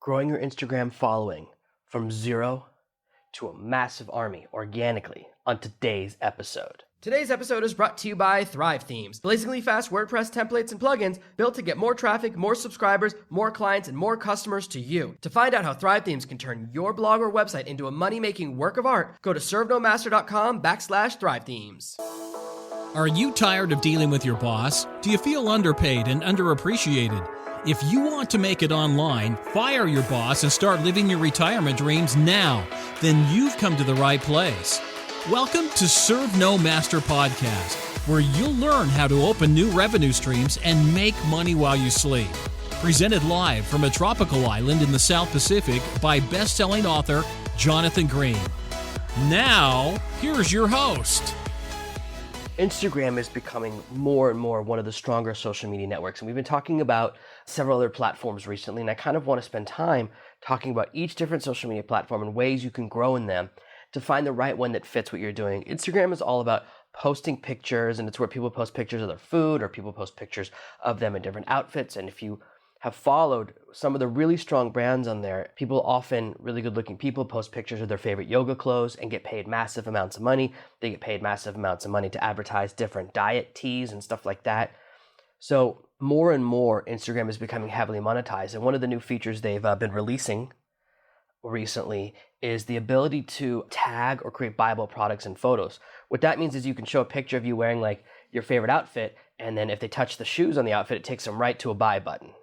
growing your Instagram following from zero to a massive army organically on today's episode. Today's episode is brought to you by Thrive Themes, blazingly fast WordPress templates and plugins built to get more traffic, more subscribers, more clients, and more customers to you. To find out how Thrive Themes can turn your blog or website into a money-making work of art, go to servenomaster.com/Thrive Themes. Are you tired of dealing with your boss? Do you feel underpaid and underappreciated? If you want to make it online, fire your boss and start living your retirement dreams now, then you've come to the right place. Welcome to Serve No Master Podcast, where you'll learn how to open new revenue streams and make money while you sleep. Presented live from a tropical island in the South Pacific by best-selling author Jonathan Green. Now, here's your host. Instagram is becoming more and more one of the stronger social media networks, and we've been talking about several other platforms recently, and I kind of want to spend time talking about each different social media platform and ways you can grow in them to find the right one that fits what you're doing. Instagram is all about posting pictures, and it's where people post pictures of their food or people post pictures of them in different outfits. And if you have followed some of the really strong brands on there, people often, really good looking people, post pictures of their favorite yoga clothes and get paid massive amounts of money. They get paid massive amounts of money to advertise different diet teas and stuff like that. So more and more, Instagram is becoming heavily monetized. And one of the new features they've been releasing recently is the ability to tag or create buyable products and photos. What that means is you can show a picture of you wearing like your favorite outfit, and then if they touch the shoes on the outfit, it takes them right to a buy button.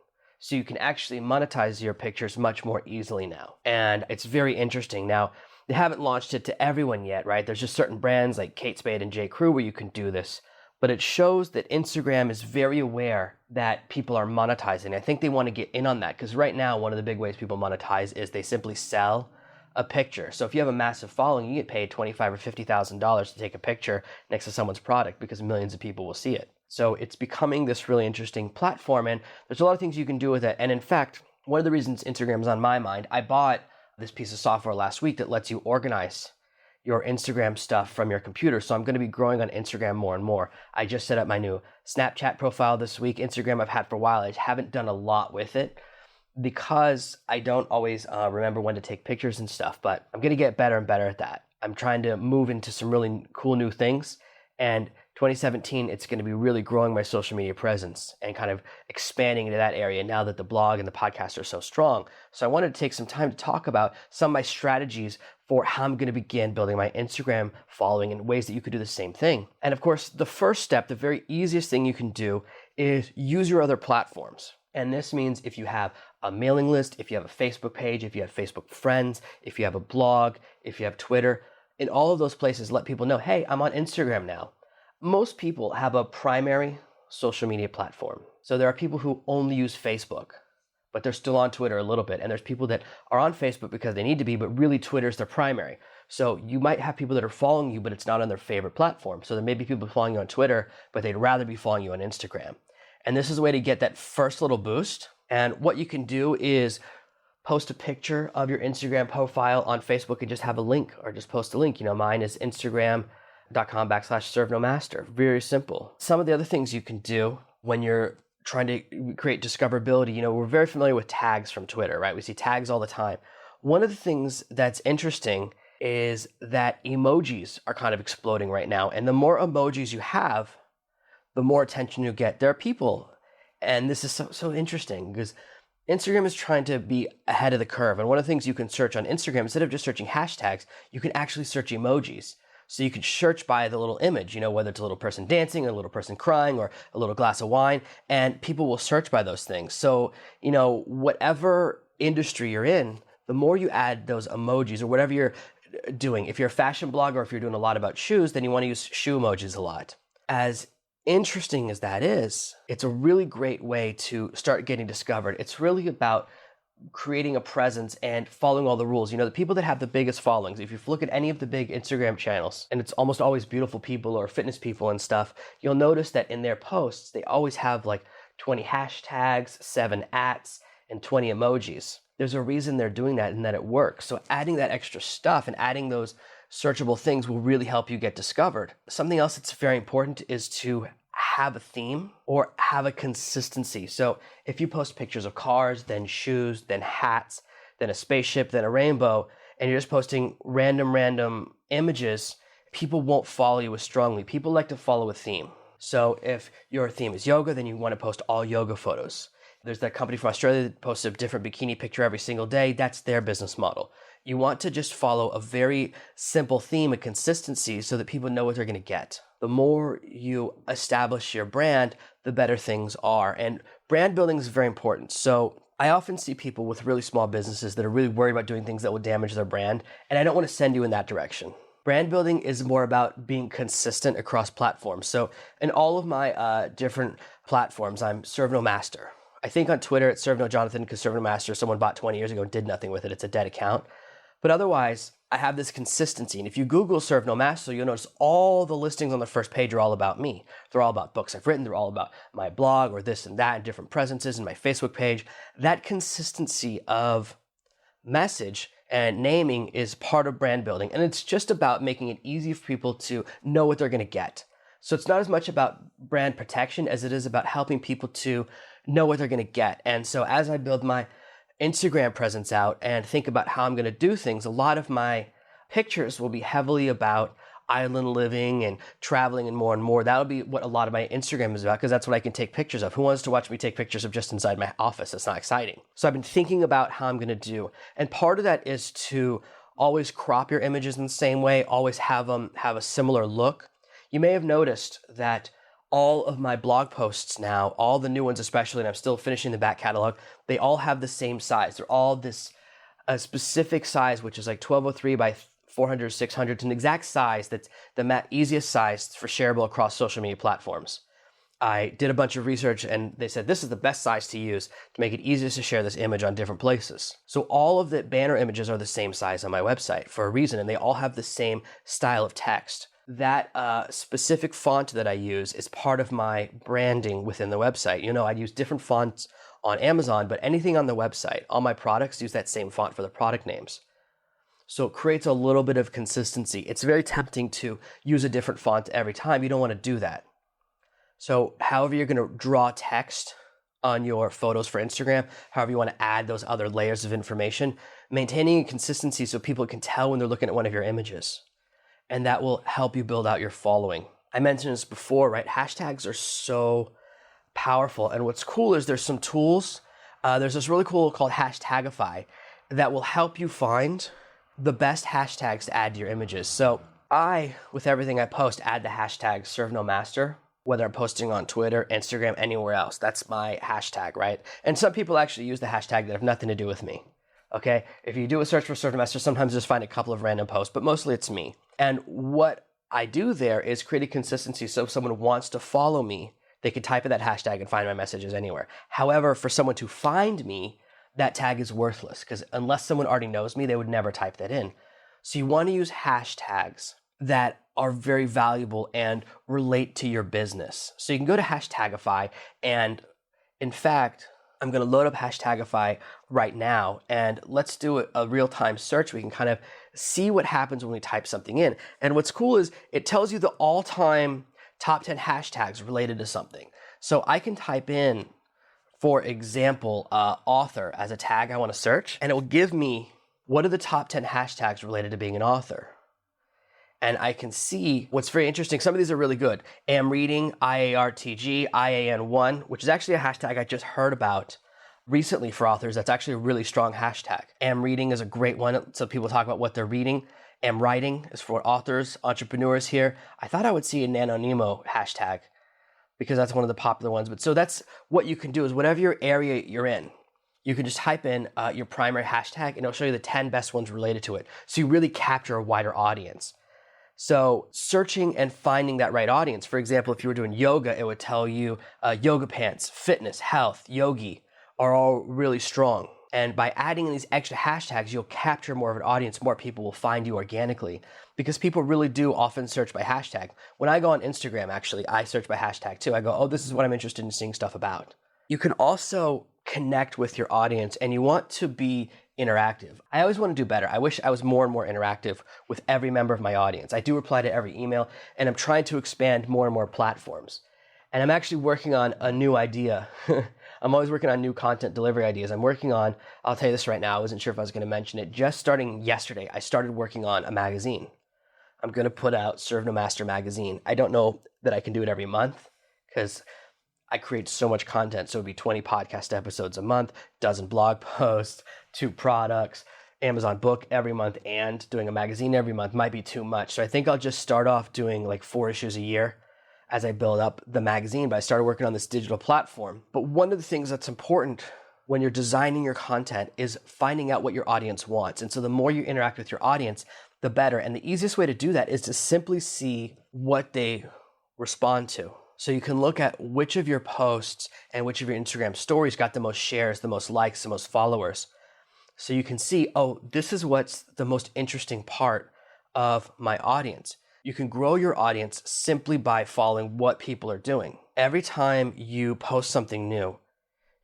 So you can actually monetize your pictures much more easily now. And it's very interesting. Now, they haven't launched it to everyone yet, right? There's just certain brands like Kate Spade and J. Crew where you can do this. But it shows that Instagram is very aware that people are monetizing. I think they want to get in on that because right now, one of the big ways people monetize is they simply sell a picture. So if you have a massive following, you get paid $25,000 or $50,000 to take a picture next to someone's product because millions of people will see it. So it's becoming this really interesting platform, and there's a lot of things you can do with it. And in fact, one of the reasons Instagram is on my mind, I bought this piece of software last week that lets you organize your Instagram stuff from your computer. So I'm going to be growing on Instagram more and more. I just set up my new Snapchat profile this week. Instagram I've had for a while. I haven't done a lot with it because I don't always remember when to take pictures and stuff, but I'm going to get better and better at that. I'm trying to move into some really cool new things, and 2017, it's going to be really growing my social media presence and kind of expanding into that area now that the blog and the podcast are so strong. So I wanted to take some time to talk about some of my strategies for how I'm going to begin building my Instagram following and ways that you could do the same thing. And of course, the first step, the very easiest thing you can do is use your other platforms. And this means if you have a mailing list, if you have a Facebook page, if you have Facebook friends, if you have a blog, if you have Twitter, in all of those places, let people know, hey, I'm on Instagram now. Most people have a primary social media platform. So there are people who only use Facebook, but they're still on Twitter a little bit. And there's people that are on Facebook because they need to be, but really Twitter's their primary. So you might have people that are following you, but it's not on their favorite platform. So there may be people following you on Twitter, but they'd rather be following you on Instagram. And this is a way to get that first little boost. And what you can do is post a picture of your Instagram profile on Facebook and just have a link, or just post a link. You know, mine is Instagram.com/ServeNoMaster. Very simple. Some of the other things you can do when you're trying to create discoverability, you know, we're very familiar with tags from Twitter, right? We see tags all the time. One of the things that's interesting is that emojis are kind of exploding right now. And the more emojis you have, the more attention you get. There are people, and this is so interesting because Instagram is trying to be ahead of the curve. And one of the things you can search on Instagram, instead of just searching hashtags, you can actually search emojis. So you can search by the little image, you know, whether it's a little person dancing, or a little person crying, or a little glass of wine, and people will search by those things. So, you know, whatever industry you're in, the more you add those emojis or whatever you're doing, if you're a fashion blogger, or if you're doing a lot about shoes, then you want to use shoe emojis a lot. As interesting as that is, it's a really great way to start getting discovered. It's really about creating a presence and following all the rules. You know, the people that have the biggest followings, if you look at any of the big Instagram channels, and it's almost always beautiful people or fitness people and stuff, you'll notice that in their posts, they always have like 20 hashtags, 7 ats, and 20 emojis. There's a reason they're doing that and that it works. So adding that extra stuff and adding those searchable things will really help you get discovered. Something else that's very important is to have a theme or have a consistency. So if you post pictures of cars, then shoes, then hats, then a spaceship, then a rainbow, and you're just posting random images, people won't follow you as strongly. People like to follow a theme. So if your theme is yoga, then you want to post all yoga photos. There's that company from Australia that posts a different bikini picture every single day. That's their business model. You want to just follow a very simple theme, a consistency, so that people know what they're going to get. The more you establish your brand, the better things are. And brand building is very important. So I often see people with really small businesses that are really worried about doing things that will damage their brand, and I don't want to send you in that direction. Brand building is more about being consistent across platforms. So in all of my different platforms, I'm Serve No Master. I think on Twitter it's Serve No Jonathan because Serve No Master, someone bought 20 years ago and did nothing with it. It's a dead account. But otherwise, I have this consistency. And if you Google Serve No Master, you'll notice all the listings on the first page are all about me. They're all about books I've written. They're all about my blog or this and that and different presences and my Facebook page. That consistency of message and naming is part of brand building. And it's just about making it easy for people to know what they're going to get. So it's not as much about brand protection as it is about helping people to know what they're going to get. And so as I build my Instagram presence out and think about how I'm going to do things, a lot of my pictures will be heavily about island living and traveling and more. That'll be what a lot of my Instagram is about because that's what I can take pictures of. Who wants to watch me take pictures of just inside my office? That's not exciting. So I've been thinking about how I'm going to do. And part of that is to always crop your images in the same way, always have them have a similar look. You may have noticed that all of my blog posts now, all the new ones especially, and I'm still finishing the back catalog, they all have the same size. They're all this specific size, which is like 1203 by 400, 600. It's an exact size that's the easiest size for shareable across social media platforms. I did a bunch of research and they said this is the best size to use to make it easiest to share this image on different places. So all of the banner images are the same size on my website for a reason, and they all have the same style of text. That specific font that I use is part of my branding within the website. You know, I'd use different fonts on Amazon, but anything on the website, all my products use that same font for the product names. So it creates a little bit of consistency. It's very tempting to use a different font every time. You don't want to do that. So however you're going to draw text on your photos for Instagram, however you want to add those other layers of information, maintaining a consistency so people can tell when they're looking at one of your images. And that will help you build out your following. I mentioned this before, right? Hashtags are so powerful. And what's cool is there's some tools. There's this really cool called Hashtagify that will help you find the best hashtags to add to your images. So I, with everything I post, add the hashtag Serve No Master, whether I'm posting on Twitter, Instagram, anywhere else. That's my hashtag, right? And some people actually use the hashtag that have nothing to do with me. Okay, if you do a search for Serve No Master, sometimes just find a couple of random posts, but mostly it's me. And what I do there is create a consistency so if someone wants to follow me, they could type in that hashtag and find my messages anywhere. However, for someone to find me, that tag is worthless because unless someone already knows me, they would never type that in. So you want to use hashtags that are very valuable and relate to your business. So you can go to Hashtagify, and in fact, I'm going to load up Hashtagify right now, and let's do a real-time search. We can kind of see what happens when we type something in. And what's cool is it tells you the all-time top 10 hashtags related to something. So I can type in, for example, author as a tag I want to search, and it will give me what are the top 10 hashtags related to being an author. And I can see what's very interesting. Some of these are really good. Am reading, IARTG, IAN1, which is actually a hashtag I just heard about recently for authors. That's actually a really strong hashtag. Am reading is a great one. So people talk about what they're reading. Am writing is for authors, entrepreneurs here. I thought I would see a NaNoNemo hashtag because that's one of the popular ones. But so that's what you can do is whatever your area you're in, you can just type in your primary hashtag and it'll show you the 10 best ones related to it. So you really capture a wider audience. So searching and finding that right audience. For example, if you were doing yoga, it would tell you yoga pants, fitness, health, yogi are all really strong. And by adding in these extra hashtags, you'll capture more of an audience. More people will find you organically because people really do often search by hashtag. When I go on Instagram, actually, I search by hashtag too. I go, oh, this is what I'm interested in seeing stuff about. You can also connect with your audience and you want to be interactive. I always want to do better. I wish I was more and more interactive with every member of my audience. I do reply to every email and I'm trying to expand more and more platforms. And I'm actually working on a new idea. I'm always working on new content delivery ideas. I'll tell you this right now, I wasn't sure if I was going to mention it. Just starting yesterday, I started working on a magazine. I'm going to put out Serve No Master magazine. I don't know that I can do it every month because I create so much content. So it'd be 20 podcast episodes a month, dozen blog posts, 2 products, Amazon book every month, and doing a magazine every month might be too much. So I think I'll just start off doing like 4 issues a year as I build up the magazine. But I started working on this digital platform. But one of the things that's important when you're designing your content is finding out what your audience wants. And so the more you interact with your audience, the better. And the easiest way to do that is to simply see what they respond to. So you can look at which of your posts and which of your Instagram stories got the most shares, the most likes, the most followers. So you can see, oh, this is what's the most interesting part of my audience. You can grow your audience simply by following what people are doing. Every time you post something new,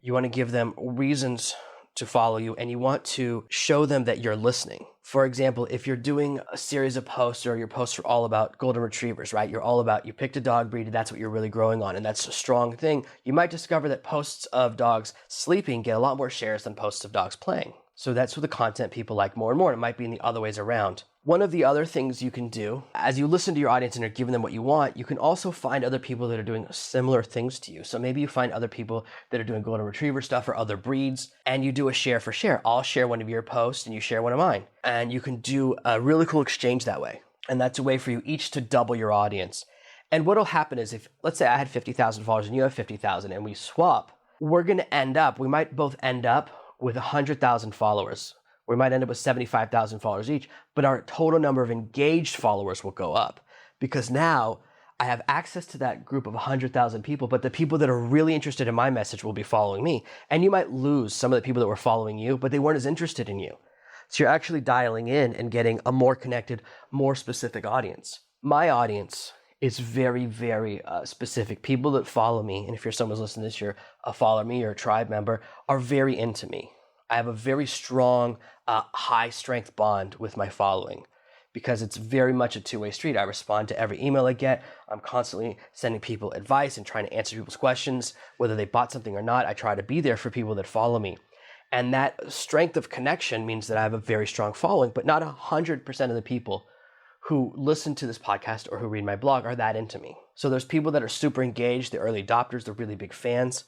you want to give them reasons to follow you, and you want to show them that you're listening. For example, if you're doing a series of posts or your posts are all about golden retrievers, right? You picked a dog breed, that's what you're really growing on, and that's a strong thing. You might discover that posts of dogs sleeping get a lot more shares than posts of dogs playing. So that's what the content people like more and more. It might be in the other ways around. One of the other things you can do, as you listen to your audience and you're giving them what you want, you can also find other people that are doing similar things to you. So maybe you find other people that are doing golden retriever stuff or other breeds, and you do a share for share. I'll share one of your posts and you share one of mine. And you can do a really cool exchange that way. And that's a way for you each to double your audience. And what'll happen is if, let's say I had 50,000 followers and you have 50,000 and we swap, we might both end up with 100,000 followers. We might end up with 75,000 followers each, but our total number of engaged followers will go up because now I have access to that group of 100,000 people, but the people that are really interested in my message will be following me. And you might lose some of the people that were following you, but they weren't as interested in you. So you're actually dialing in and getting a more connected, more specific audience. My audience is very, very specific. People that follow me, and if you're someone who's listening to this, you're a follower me, you're a tribe member, are very into me. I have a very strong, high strength bond with my following because it's very much a two-way street. I respond to every email I get. I'm constantly sending people advice and trying to answer people's questions, whether they bought something or not. I try to be there for people that follow me. And that strength of connection means that I have a very strong following, but not 100% of the people who listen to this podcast or who read my blog are that into me. So there's people that are super engaged, the early adopters, the really big fans,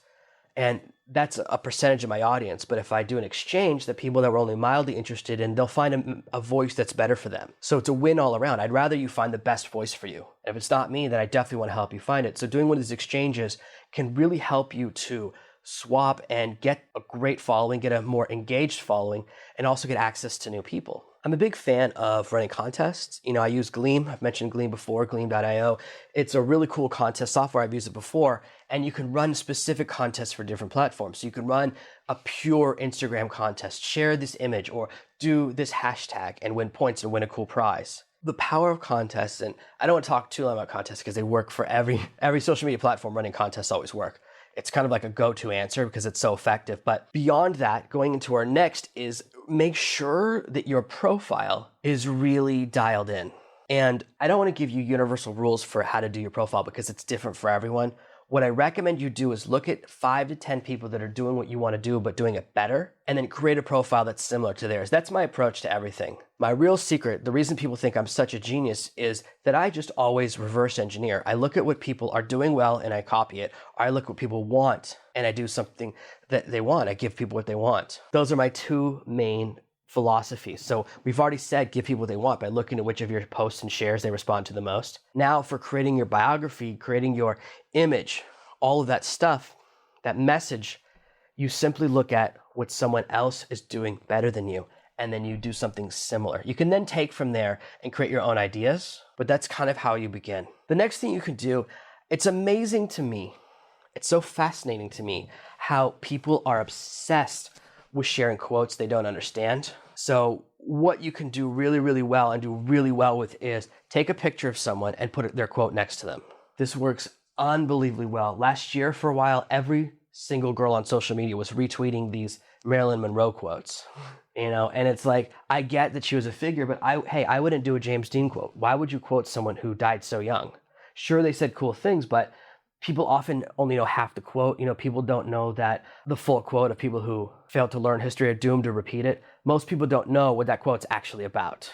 and that's a percentage of my audience. But if I do an exchange, the people that were only mildly interested in, they'll find a voice that's better for them. So it's a win all around. I'd rather you find the best voice for you. If it's not me, then I definitely want to help you find it. So doing one of these exchanges can really help you to swap and get a great following, get a more engaged following, and also get access to new people. I'm a big fan of running contests. I use Gleam. I've mentioned Gleam before, Gleam.io. It's a really cool contest software. I've used it before. And you can run specific contests for different platforms. So you can run a pure Instagram contest, share this image, or do this hashtag and win points and win a cool prize. The power of contests, and I don't want to talk too long about contests because they work for every social media platform. Running contests always work. It's kind of like a go-to answer because it's so effective. But beyond that, going into our next is make sure that your profile is really dialed in. And I don't want to give you universal rules for how to do your profile because it's different for everyone. What I recommend you do is look at 5 to 10 people that are doing what you want to do, but doing it better, and then create a profile that's similar to theirs. That's my approach to everything. My real secret, the reason people think I'm such a genius is that I just always reverse engineer. I look at what people are doing well and I copy it. Or I look at what people want and I do something that they want. I give people what they want. Those are my 2 main philosophies. So we've already said give people what they want by looking at which of your posts and shares they respond to the most. Now for creating your biography, creating your image, all of that stuff, that message, you simply look at what someone else is doing better than you, and then you do something similar. You can then take from there and create your own ideas, but that's kind of how you begin. The next thing you can do, it's amazing to me, it's so fascinating to me how people are obsessed with sharing quotes they don't understand. So what you can do really, really well and do really well with is take a picture of someone and put their quote next to them. This works unbelievably well. Last year, for a while, every single girl on social media was retweeting these Marilyn Monroe quotes, and it's like, I get that she was a figure, but I wouldn't do a James Dean quote. Why would you quote someone who died so young? Sure, they said cool things, but People often only know half the quote. People don't know that the full quote of people who fail to learn history are doomed to repeat it. Most people don't know what that quote's actually about.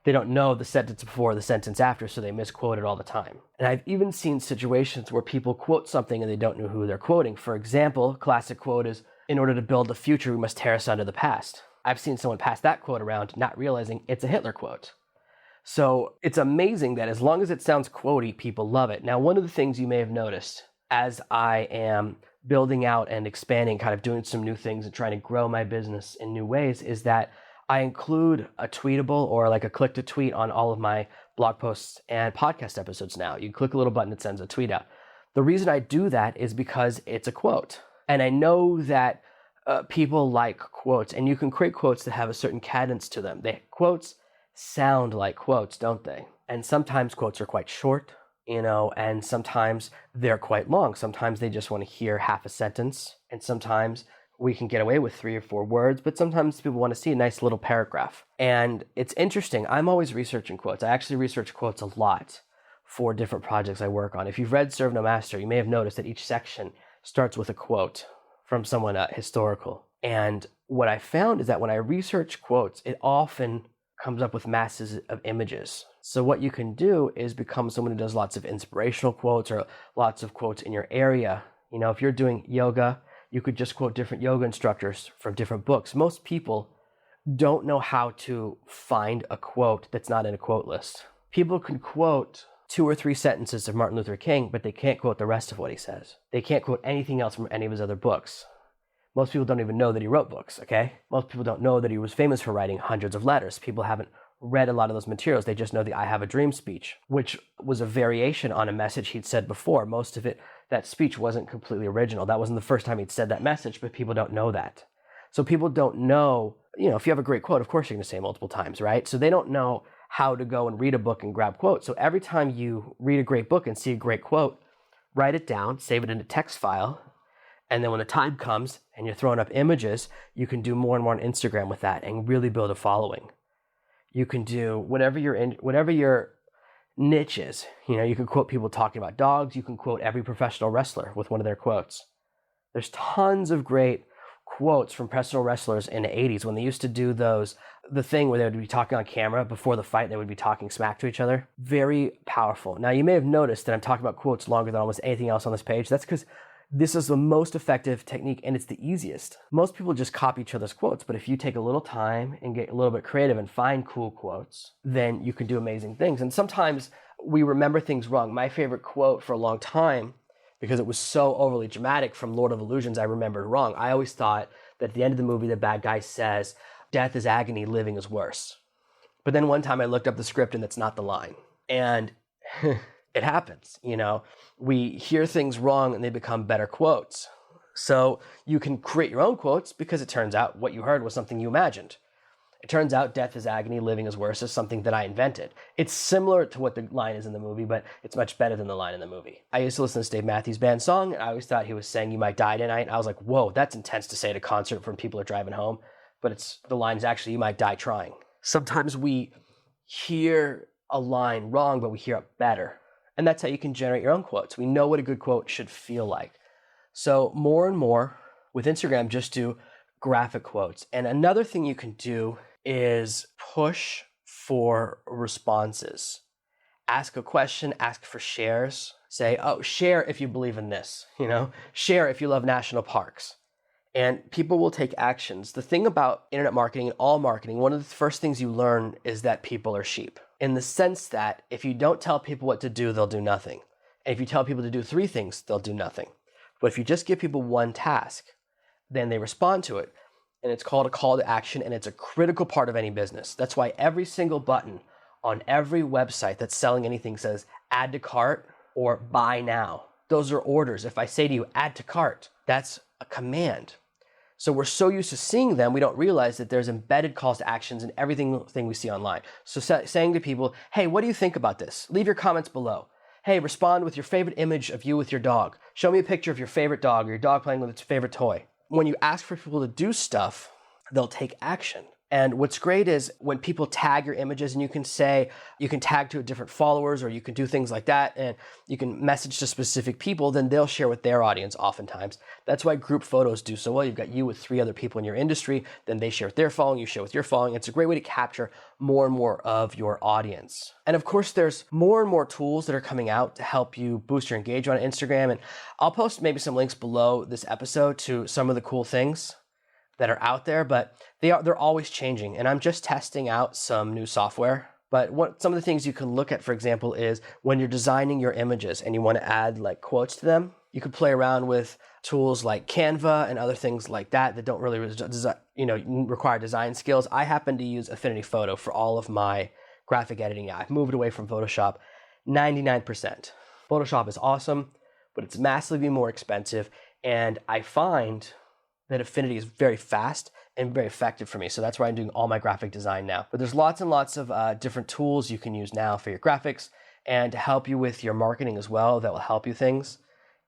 They don't know the sentence before, the sentence after, so they misquote it all the time. And I've even seen situations where people quote something and they don't know who they're quoting. For example, classic quote is, "In order to build the future, we must tear asunder the past." I've seen someone pass that quote around, not realizing it's a Hitler quote. So it's amazing that as long as it sounds quotey, people love it. Now, one of the things you may have noticed as I am building out and expanding, kind of doing some new things and trying to grow my business in new ways, is that I include a tweetable or like a click to tweet on all of my blog posts and podcast episodes now. You click a little button, it sends a tweet out. The reason I do that is because it's a quote. And I know that people like quotes, and you can create quotes that have a certain cadence to them. Quotes sound like quotes, don't they? And sometimes quotes are quite short, and sometimes they're quite long. Sometimes they just want to hear half a sentence, and sometimes we can get away with 3 or 4 words, but sometimes people want to see a nice little paragraph. And it's interesting. I'm always researching quotes. I actually research quotes a lot for different projects I work on. If you've read Serve No Master, you may have noticed that each section starts with a quote from someone historical. And what I found is that when I research quotes, it often comes up with masses of images. So what you can do is become someone who does lots of inspirational quotes or lots of quotes in your area. If you're doing yoga, you could just quote different yoga instructors from different books. Most people don't know how to find a quote that's not in a quote list. People can quote 2 or 3 sentences of Martin Luther King, but they can't quote the rest of what he says. They can't quote anything else from any of his other books. Most people don't even know that he wrote books, okay? Most people don't know that he was famous for writing hundreds of letters. People haven't read a lot of those materials. They just know the "I Have a Dream" speech, which was a variation on a message he'd said before. Most of it, that speech wasn't completely original. That wasn't the first time he'd said that message, but people don't know that. So people don't know, if you have a great quote, of course you're going to say it multiple times, right? So they don't know how to go and read a book and grab quotes. So every time you read a great book and see a great quote, write it down, save it in a text file, and then when the time comes and you're throwing up images, you can do more and more on Instagram with that and really build a following. You can do whatever your niche is. You can quote people talking about dogs. You can quote every professional wrestler with one of their quotes. There's tons of great quotes from professional wrestlers in the 80s when they used to do the thing where they would be talking on camera before the fight. They would be talking smack to each other. Very powerful. Now, you may have noticed that I'm talking about quotes longer than almost anything else on this page. That's because this is the most effective technique, and it's the easiest. Most people just copy each other's quotes, but if you take a little time and get a little bit creative and find cool quotes, then you can do amazing things. And sometimes we remember things wrong. My favorite quote for a long time, because it was so overly dramatic, from Lord of Illusions, I remembered wrong. I always thought that at the end of the movie, the bad guy says, "Death is agony, living is worse." But then one time I looked up the script and that's not the line. And it happens, we hear things wrong and they become better quotes. So you can create your own quotes because it turns out what you heard was something you imagined. It turns out "death is agony, living is worse" is something that I invented. It's similar to what the line is in the movie, but it's much better than the line in the movie. I used to listen to Dave Matthews Band song, and I always thought he was saying "you might die tonight." I was like, whoa, that's intense to say at a concert when people are driving home. But the line's actually "you might die trying." Sometimes we hear a line wrong, but we hear it better. And that's how you can generate your own quotes. We know what a good quote should feel like. So more and more with Instagram, just do graphic quotes. And another thing you can do is push for responses. Ask a question, ask for shares. Say, "Oh, share if you believe in this," share if you love national parks. And people will take actions. The thing about internet marketing and all marketing, one of the first things you learn is that people are sheep. In the sense that if you don't tell people what to do, they'll do nothing. And if you tell people to do 3 things, they'll do nothing. But if you just give people one task, then they respond to it. And it's called a call to action, and it's a critical part of any business. That's why every single button on every website that's selling anything says "add to cart" or "buy now." Those are orders. If I say to you, "add to cart," that's a command. So we're so used to seeing them, we don't realize that there's embedded calls to actions in everything we see online. So saying to people, "Hey, what do you think about this? Leave your comments below. Hey, respond with your favorite image of you with your dog. Show me a picture of your favorite dog or your dog playing with its favorite toy." When you ask for people to do stuff, they'll take action. And what's great is when people tag your images, and you can tag to different followers, or you can do things like that, and you can message to specific people, then they'll share with their audience oftentimes. That's why group photos do so well. You've got you with 3 other people in your industry, then they share with their following, you share with your following. It's a great way to capture more and more of your audience. And of course, there's more and more tools that are coming out to help you boost your engagement on Instagram. And I'll post maybe some links below this episode to some of the cool things that are out there, but they're always changing. And I'm just testing out some new software. But some of the things you can look at, for example, is when you're designing your images and you want to add like quotes to them, you could play around with tools like Canva and other things like that don't really require design skills. I happen to use Affinity Photo for all of my graphic editing. I've moved away from Photoshop 99%. Photoshop is awesome, but it's massively more expensive. And I find that Affinity is very fast and very effective for me. So that's why I'm doing all my graphic design now. But there's lots and lots of different tools you can use now for your graphics and to help you with your marketing as well that will help you things.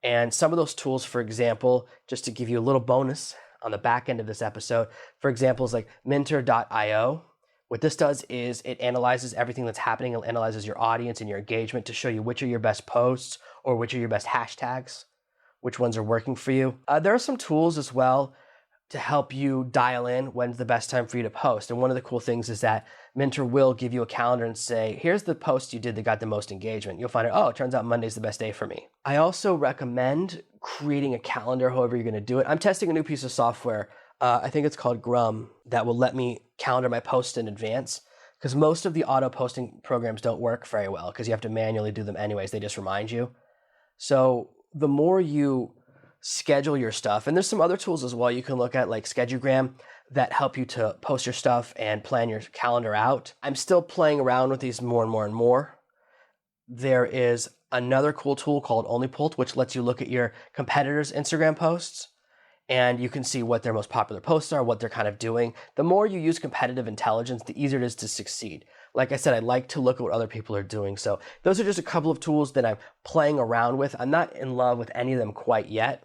And some of those tools, for example, just to give you a little bonus on the back end of this episode, for example, is like Minter.io. What this does is it analyzes everything that's happening. It analyzes your audience and your engagement to show you which are your best posts or which are your best hashtags, which ones are working for you. There are some tools as well to help you dial in when's the best time for you to post. And one of the cool things is that Minter will give you a calendar and say, here's the post you did that got the most engagement. You'll find out, oh, it turns out Monday's the best day for me. I also recommend creating a calendar however you're gonna do it. I'm testing a new piece of software, I think it's called Grum, that will let me calendar my posts in advance, because most of the auto posting programs don't work very well because you have to manually do them anyways. They just remind you. So the more you schedule your stuff, and there's some other tools as well you can look at, like Schedugram, that help you to post your stuff and plan your calendar out. I'm still playing around with these more and more and more. There is another cool tool called OnlyPult, which lets you look at your competitors' Instagram posts, and you can see what their most popular posts are, what they're kind of doing. The more you use competitive intelligence, the easier it is to succeed. Like I said, I like to look at what other people are doing. So those are just a couple of tools that I'm playing around with. I'm not in love with any of them quite yet,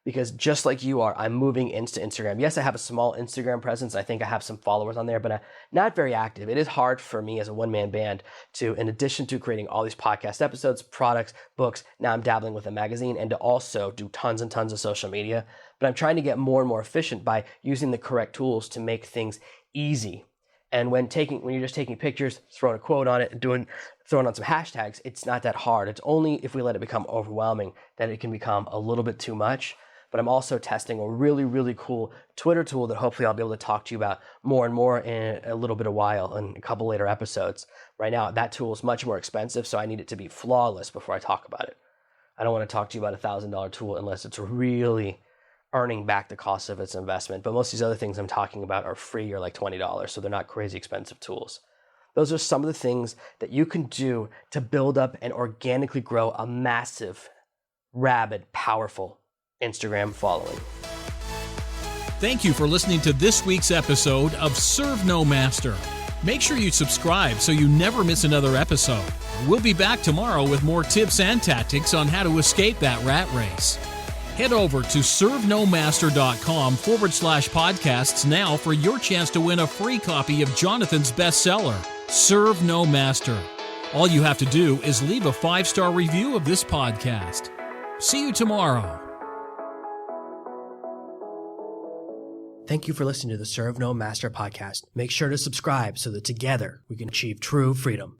because just like you are, I'm moving into Instagram. Yes, I have a small Instagram presence. I think I have some followers on there, but I'm not very active. It is hard for me as a one-man band to, in addition to creating all these podcast episodes, products, books, now I'm dabbling with a magazine, and to also do tons and tons of social media. But I'm trying to get more and more efficient by using the correct tools to make things easy. And when you're just taking pictures, throwing a quote on it, and throwing on some hashtags, it's not that hard. It's only if we let it become overwhelming that it can become a little bit too much. But I'm also testing a really, really cool Twitter tool that hopefully I'll be able to talk to you about more and more in a little bit of while in a couple later episodes. Right now, that tool is much more expensive, so I need it to be flawless before I talk about it. I don't want to talk to you about a $1,000 tool unless it's really earning back the cost of its investment. But most of these other things I'm talking about are free or like $20, so they're not crazy expensive tools. Those are some of the things that you can do to build up and organically grow a massive, rabid, powerful Instagram following. Thank you for listening to this week's episode of Serve No Master. Make sure you subscribe so you never miss another episode. We'll be back tomorrow with more tips and tactics on how to escape that rat race. Head over to servenomaster.com/podcasts now for your chance to win a free copy of Jonathan's bestseller, Serve No Master. All you have to do is leave a 5-star review of this podcast. See you tomorrow. Thank you for listening to the Serve No Master podcast. Make sure to subscribe so that together we can achieve true freedom.